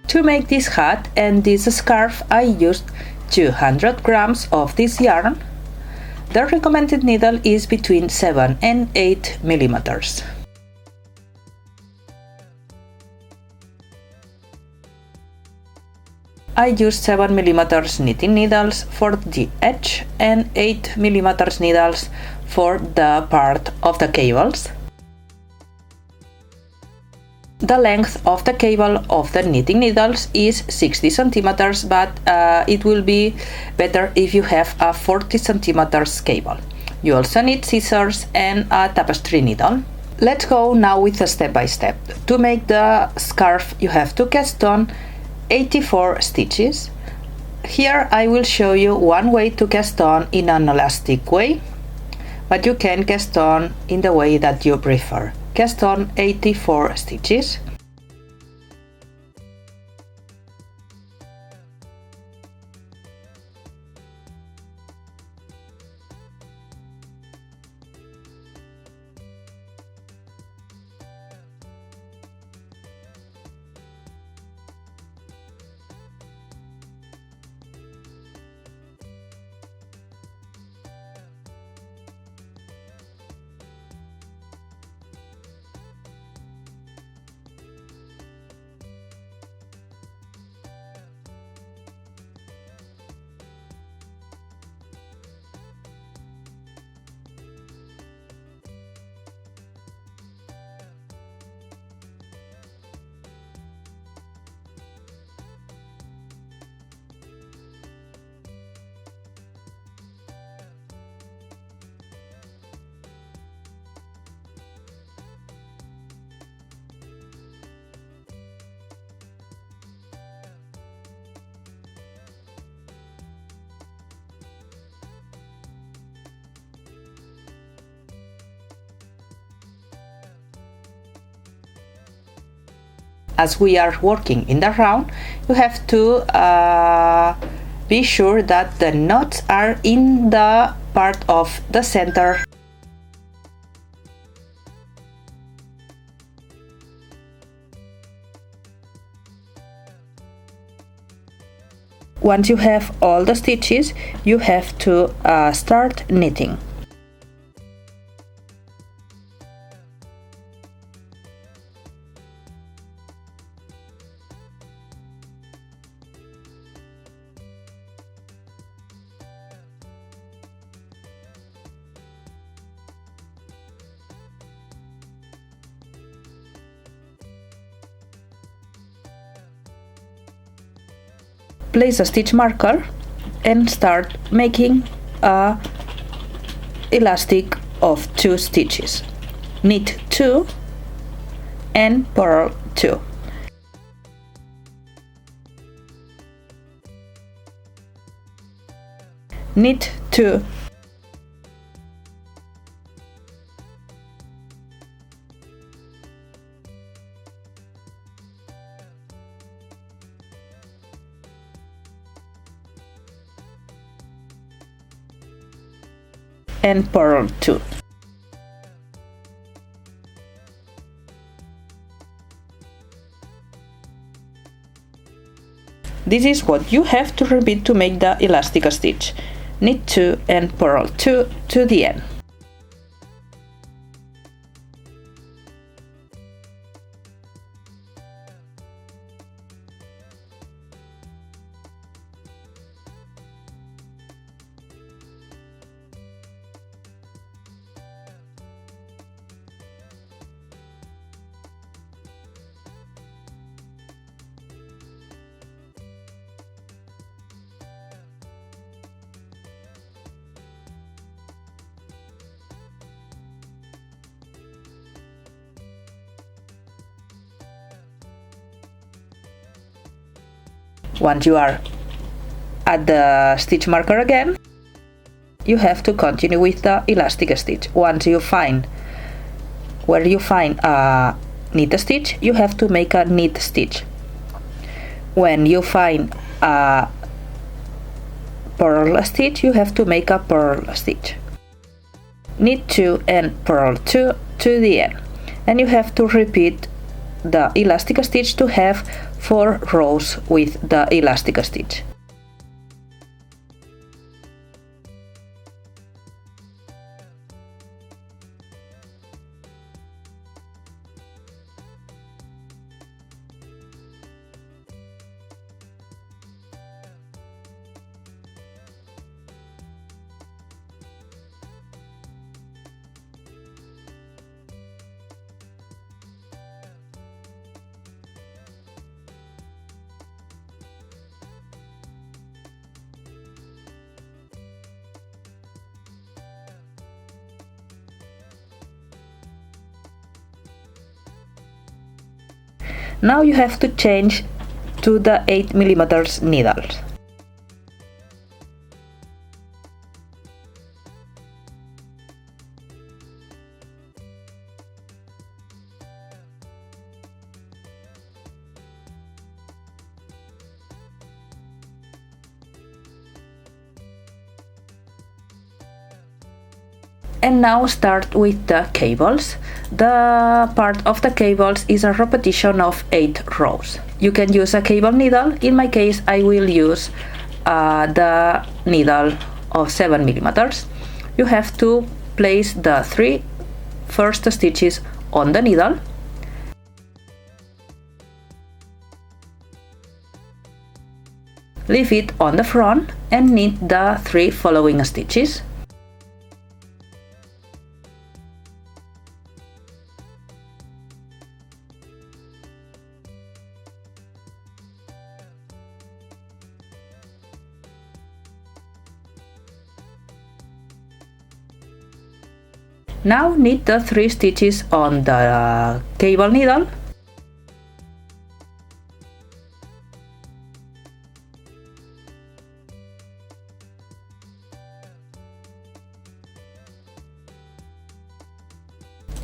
To make this hat and this scarf, I used 200 grams of this yarn. The recommended needle is between 7 and 8 millimeters. I used 7 millimeters knitting needles for the edge and 8 millimeters needles for the part of the cables. The length of the cable of the knitting needles is 60 centimeters, but it will be better if you have a 40 centimeters cable. You also need scissors and a tapestry needle. Let's go now with a step by step. To make the scarf, you have to cast on 84 stitches. Here I will show you one way to cast on in an elastic way, but you can cast on in the way that you prefer. Cast on 84 stitches. As we are working in the round, you have to be sure that the knots are in the part of the center. Once you have all the stitches, you have to start knitting. Place a stitch marker and start making a elastic of 2 stitches. Knit 2 and purl 2. Knit 2 and purl 2. This is what you have to repeat to make the elastic stitch. Knit 2 and purl 2 to the end. Once you are at the stitch marker again, you have to continue with the elastic stitch. Once you find where you find a knit stitch, you have to make a knit stitch. When you find a purl stitch, you have to make a purl stitch. Knit 2 and purl 2 to the end, and you have to repeat the elastic stitch to have 4 rows with the elastic stitch. Now you have to change to the 8mm needle. And now start with the cables. The part of the cables is a repetition of 8 rows. You can use a cable needle. In my case, I will use the needle of 7mm. You have to place the 3 first stitches on the needle. Leave it on the front and knit the 3 following stitches. Now knit the 3 stitches on the cable needle.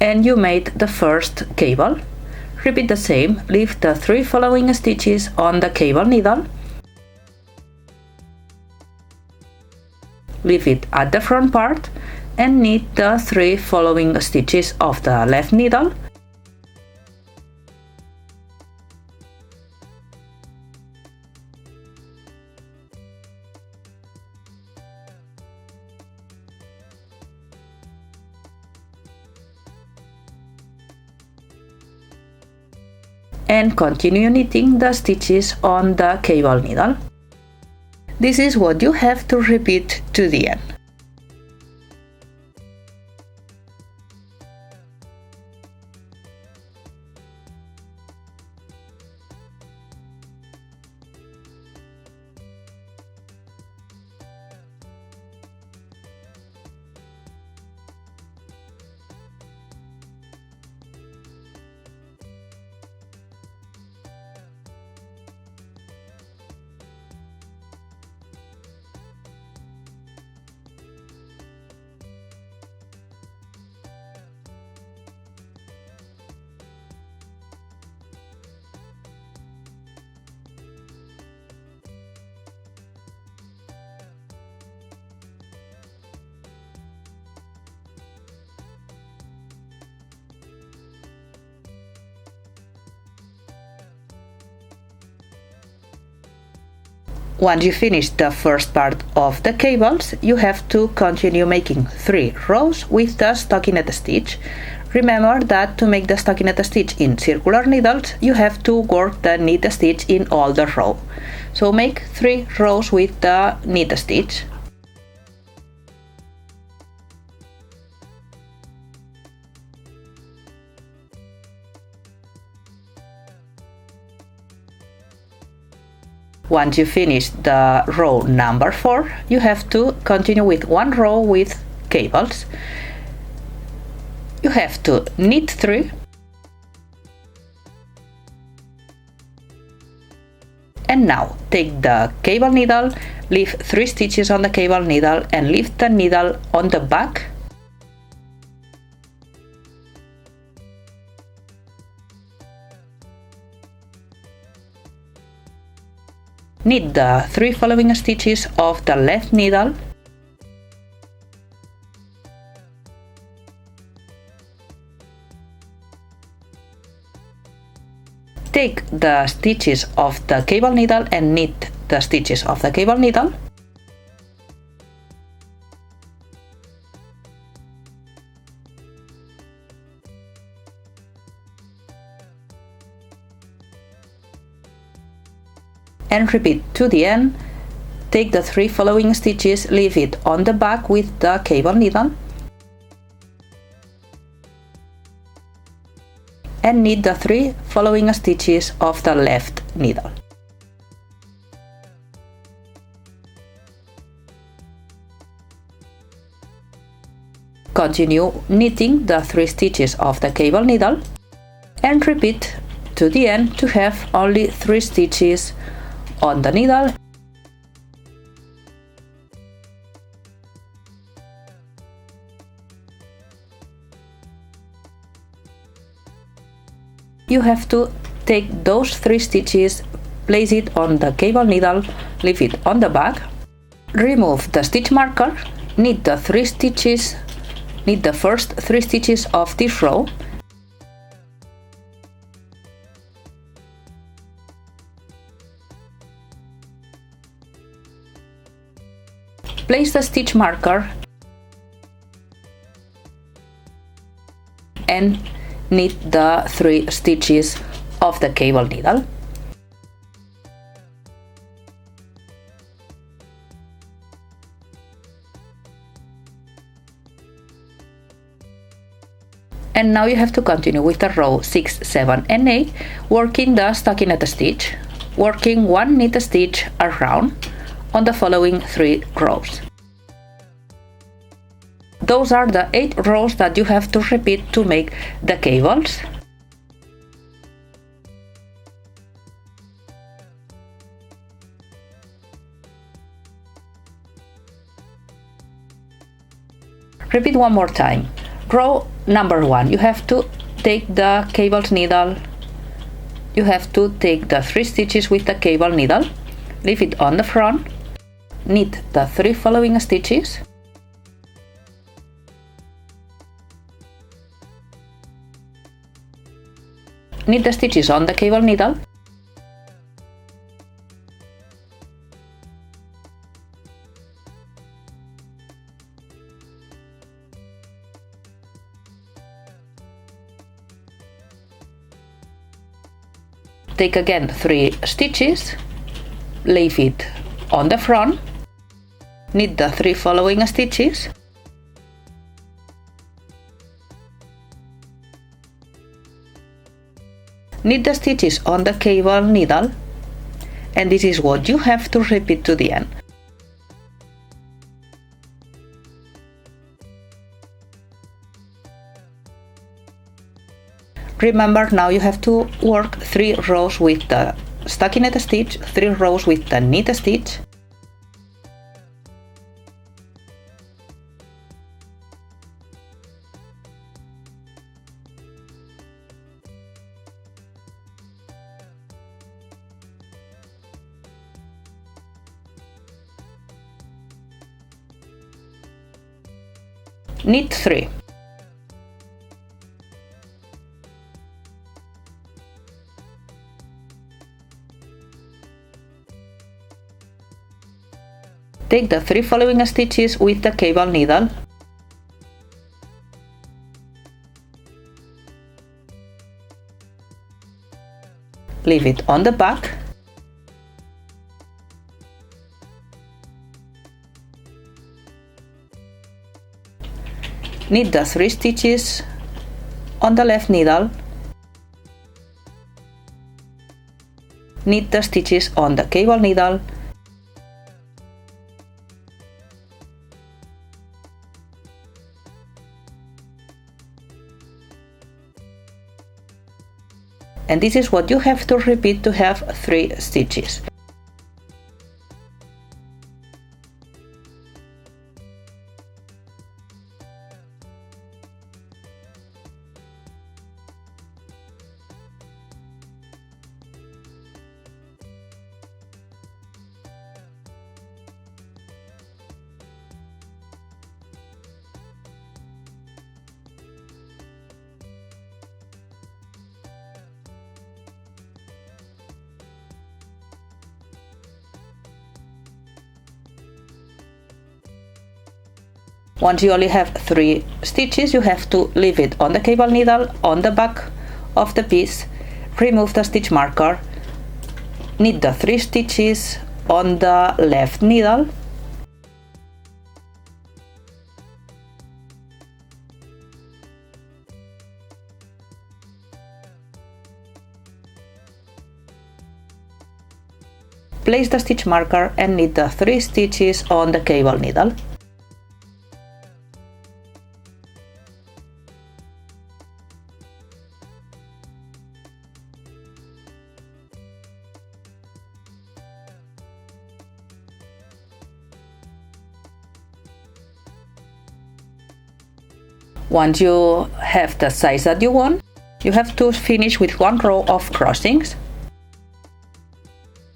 And you made the first cable. Repeat the same, leave the 3 following stitches on the cable needle. Leave it at the front part and knit the 3 following stitches of the left needle. And continue knitting the stitches on the cable needle. This is what you have to repeat to the end. Once you finish the first part of the cables, you have to continue making 3 rows with the stockinette stitch. Remember that to make the stockinette stitch in circular needles, you have to work the knit stitch in all the row. So make 3 rows with the knit stitch. Once you finish the row number 4, you have to continue with 1 row with cables. You have to knit 3 and now take the cable needle, leave 3 stitches on the cable needle and leave the needle on the back. Knit the 3 following stitches of the left needle. Take the stitches of the cable needle and knit the stitches of the cable needle. And repeat to the end. Take the 3 following stitches, leave it on the back with the cable needle, and knit the 3 following stitches of the left needle. Continue knitting the 3 stitches of the cable needle and repeat to the end to have only 3 stitches on the needle. You have to take those 3 stitches, place it on the cable needle, leave it on the back, remove the stitch marker, knit the 3 stitches, knit the first 3 stitches of this row, place the stitch marker and knit the 3 stitches of the cable needle. And now you have to continue with the row 6, 7 and 8, working the stockinette stitch, working 1 knit stitch around on the following 3 rows. Those are the 8 rows that you have to repeat to make the cables. Repeat one more time. Row number 1, you have to take the cable's needle, you have to take the 3 stitches with the cable needle, leave it on the front, knit the 3 following stitches, knit the stitches on the cable needle, take again 3 stitches, leave it on the front, knit the 3 following stitches, knit the stitches on the cable needle, and this is what you have to repeat to the end. Remember, now you have to work 3 rows with the stockinette stitch, 3 rows with the knit stitch, knit 3, take the 3 following stitches with the cable needle, leave it on the back, knit the 3 stitches on the left needle, knit the stitches on the cable needle, and this is what you have to repeat to have 3 stitches. Once you only have 3 stitches, you have to leave it on the cable needle on the back of the piece, remove the stitch marker, knit the 3 stitches on the left needle, place the stitch marker and knit the 3 stitches on the cable needle. Once you have the size that you want, you have to finish with 1 row of crossings.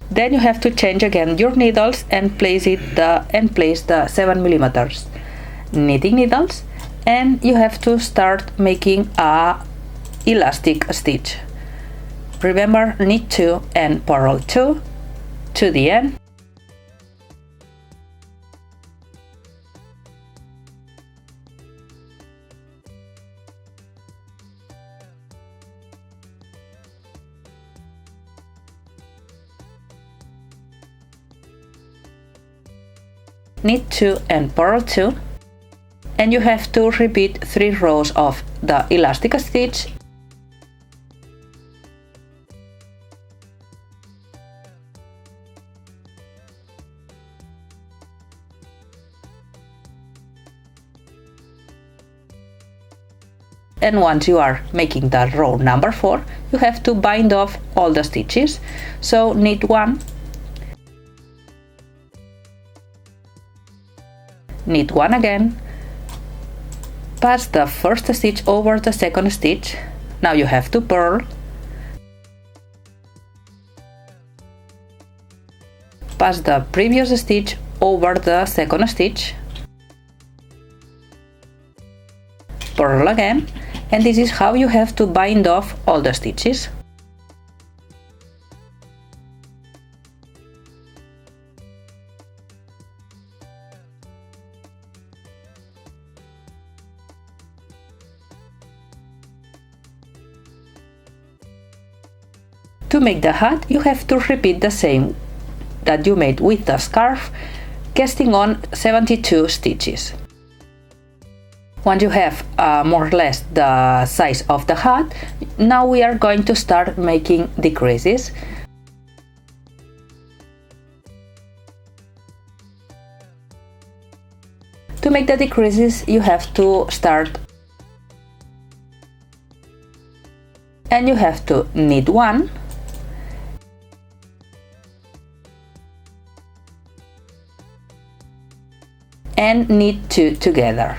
Then you have to change again your needles and place the 7mm knitting needles, and you have to start making a elastic stitch. Remember, knit 2 and purl 2 to the end. Knit 2 and purl 2, and you have to repeat 3 rows of the elastic stitch and once you are making the row number 4, you have to bind off all the stitches. So knit 1, knit 1 again, pass the first stitch over the second stitch. Now you have to purl, pass the previous stitch over the second stitch, purl again, and this is how you have to bind off all the stitches. To make the hat, you have to repeat the same that you made with the scarf, casting on 72 stitches. Once you have more or less the size of the hat, now we are going to start making decreases. To make the decreases, you have to start and you have to knit 1, and knit 2 together.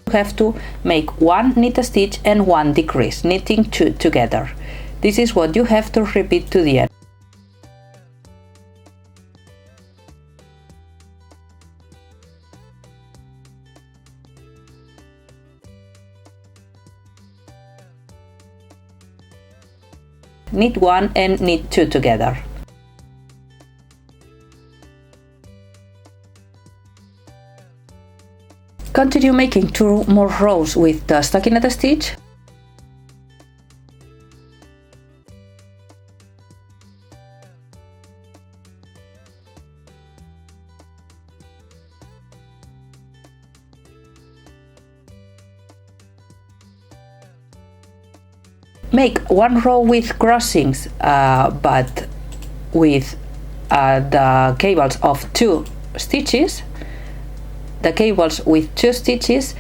You have to make 1 knit stitch and 1 decrease, knitting 2 together. This is what you have to repeat to the end. Knit 1 and knit 2 together. Continue making 2 more rows with the stockinette stitch. Make 1 row with crossings, but with the cables of 2 stitches. The cables with 2 stitches,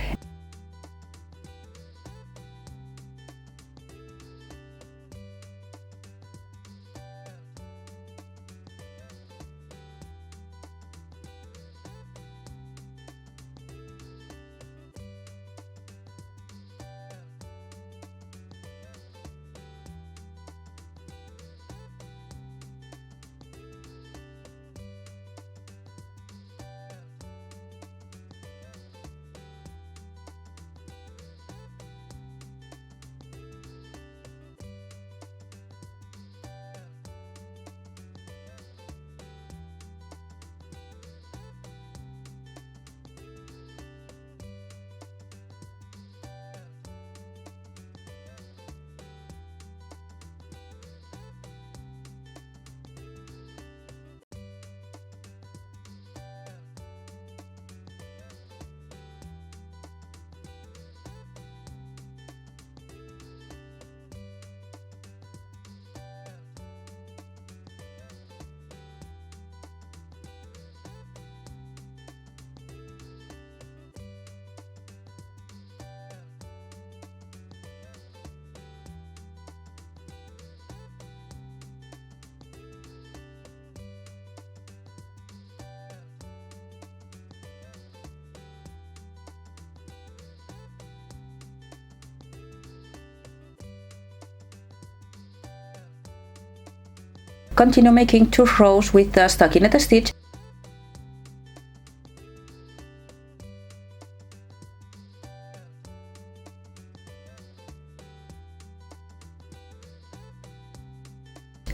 Continue making 2 rows with the stockinette stitch.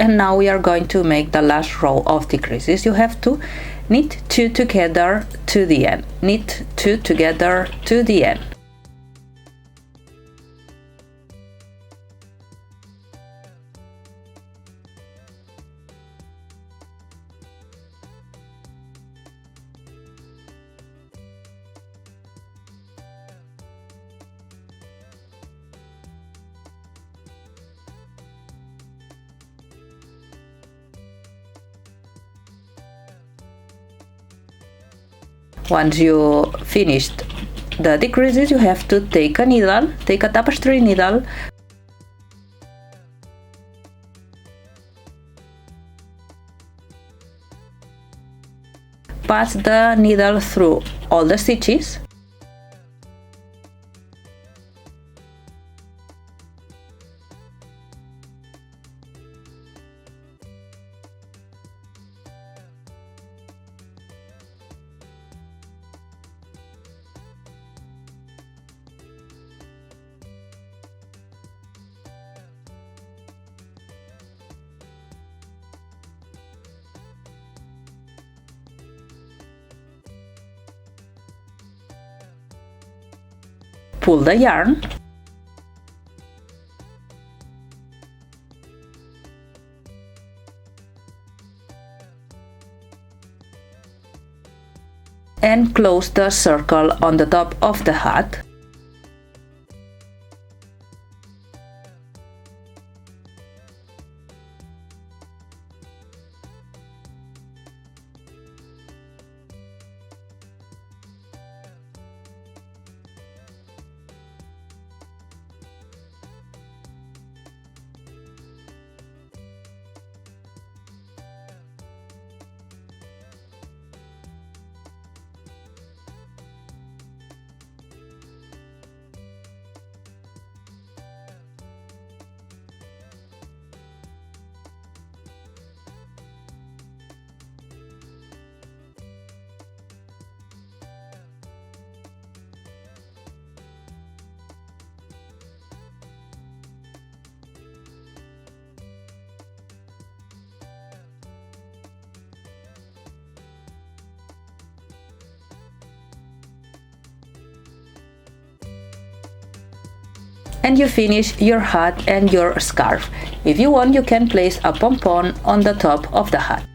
And now we are going to make the last row of decreases. You have to knit 2 together to the end, knit 2 together to the end. Once you finished the decreases, you have to take a needle, take a tapestry needle, pass the needle through all the stitches, pull the yarn, and close the circle on the top of the hat. and you finish your hat and your scarf. If you want, you can place a pompon on the top of the hat.